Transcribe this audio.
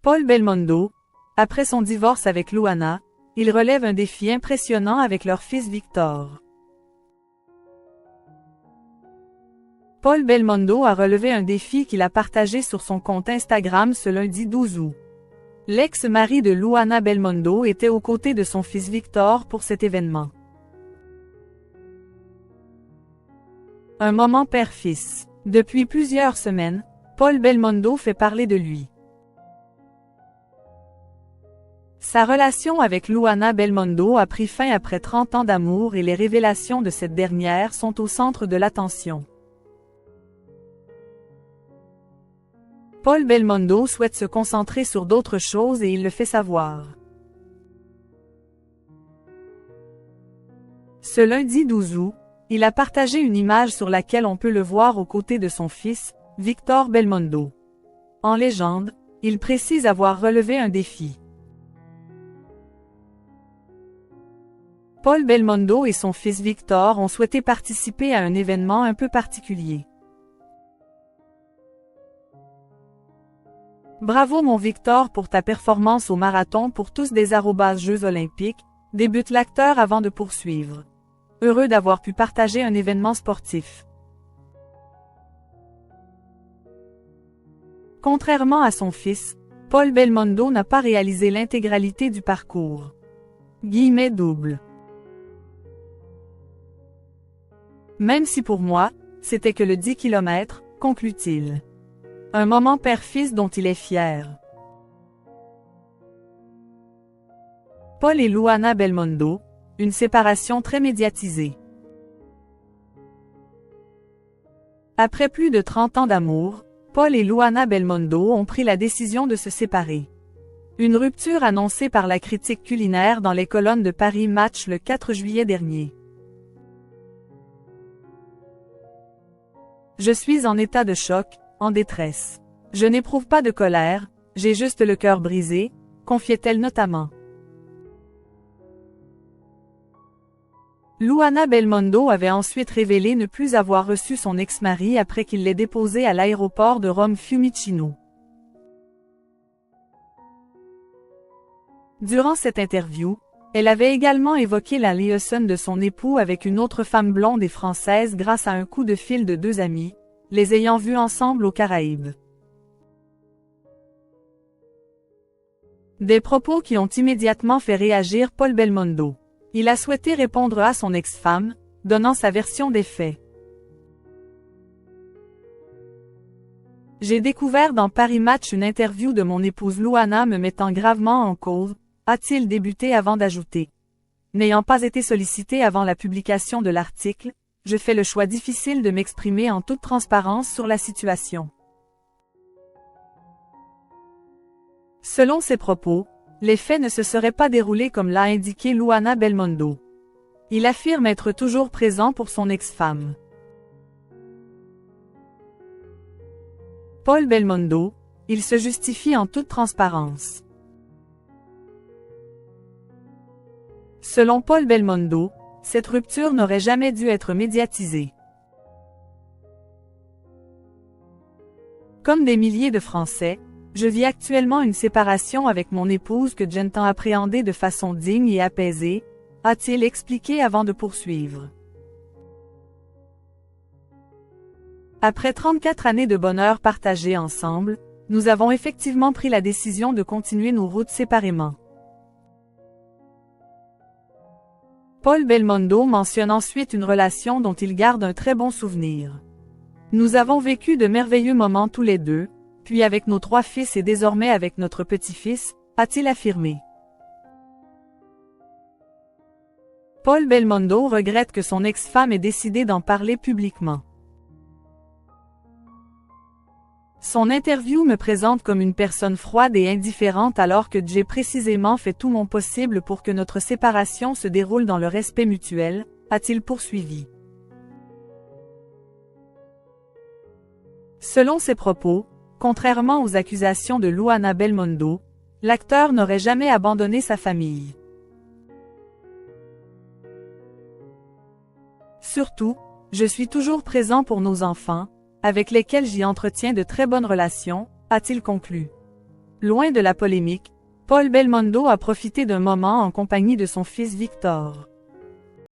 Paul Belmondo, après son divorce avec Louana, il relève un défi impressionnant avec leur fils Victor. Paul Belmondo a relevé un défi qu'il a partagé sur son compte Instagram ce lundi 12 août. L'ex-mari de Louana Belmondo était aux côtés de son fils Victor pour cet événement. Un moment père-fils. Depuis plusieurs semaines, Paul Belmondo fait parler de lui. Sa relation avec Louana Belmondo a pris fin après 30 ans d'amour et les révélations de cette dernière sont au centre de l'attention. Paul Belmondo souhaite se concentrer sur d'autres choses et il le fait savoir. Ce lundi 12 août, il a partagé une image sur laquelle on peut le voir aux côtés de son fils, Victor Belmondo. En légende, il précise avoir relevé un défi. Paul Belmondo et son fils Victor ont souhaité participer à un événement un peu particulier. Bravo mon Victor pour ta performance au marathon pour tous des Jeux olympiques, débute l'acteur avant de poursuivre. Heureux d'avoir pu partager un événement sportif. Contrairement à son fils, Paul Belmondo n'a pas réalisé l'intégralité du parcours. Guillemets double. Même si pour moi, c'était que le 10 km, conclut-il. Un moment père-fils dont il est fier. Paul et Louana Belmondo, une séparation très médiatisée. Après plus de 30 ans d'amour, Paul et Louana Belmondo ont pris la décision de se séparer. Une rupture annoncée par la critique culinaire dans les colonnes de Paris Match le 4 juillet dernier. Je suis en état de choc, en détresse. Je n'éprouve pas de colère, j'ai juste le cœur brisé, confiait-elle notamment. Louana Belmondo avait ensuite révélé ne plus avoir reçu son ex-mari après qu'il l'ait déposé à l'aéroport de Rome Fiumicino. Durant cette interview, elle avait également évoqué la liaison de son époux avec une autre femme blonde et française grâce à un coup de fil de deux amis, les ayant vus ensemble aux Caraïbes. Des propos qui ont immédiatement fait réagir Paul Belmondo. Il a souhaité répondre à son ex-femme, donnant sa version des faits. J'ai découvert dans Paris Match une interview de mon épouse Louana me mettant gravement en cause, a-t-il débuté avant d'ajouter. N'ayant pas été sollicité avant la publication de l'article, je fais le choix difficile de m'exprimer en toute transparence sur la situation. Selon ses propos, les faits ne se seraient pas déroulés comme l'a indiqué Louana Belmondo. Il affirme être toujours présent pour son ex-femme. Paul Belmondo, il se justifie en toute transparence. Selon Paul Belmondo, cette rupture n'aurait jamais dû être médiatisée. Comme des milliers de Français, je vis actuellement une séparation avec mon épouse que j'entends appréhender de façon digne et apaisée, a-t-il expliqué avant de poursuivre. Après 34 années de bonheur partagées ensemble, nous avons effectivement pris la décision de continuer nos routes séparément. Paul Belmondo mentionne ensuite une relation dont il garde un très bon souvenir. Nous avons vécu de merveilleux moments tous les deux, puis avec nos 3 fils et désormais avec notre petit-fils, a-t-il affirmé. Paul Belmondo regrette que son ex-femme ait décidé d'en parler publiquement. Son interview me présente comme une personne froide et indifférente alors que j'ai précisément fait tout mon possible pour que notre séparation se déroule dans le respect mutuel, a-t-il poursuivi. Selon ses propos, contrairement aux accusations de Louana Belmondo, l'acteur n'aurait jamais abandonné sa famille. Surtout, je suis toujours présent pour nos enfants, avec lesquels j'y entretiens de très bonnes relations, a-t-il conclu. Loin de la polémique, Paul Belmondo a profité d'un moment en compagnie de son fils Victor.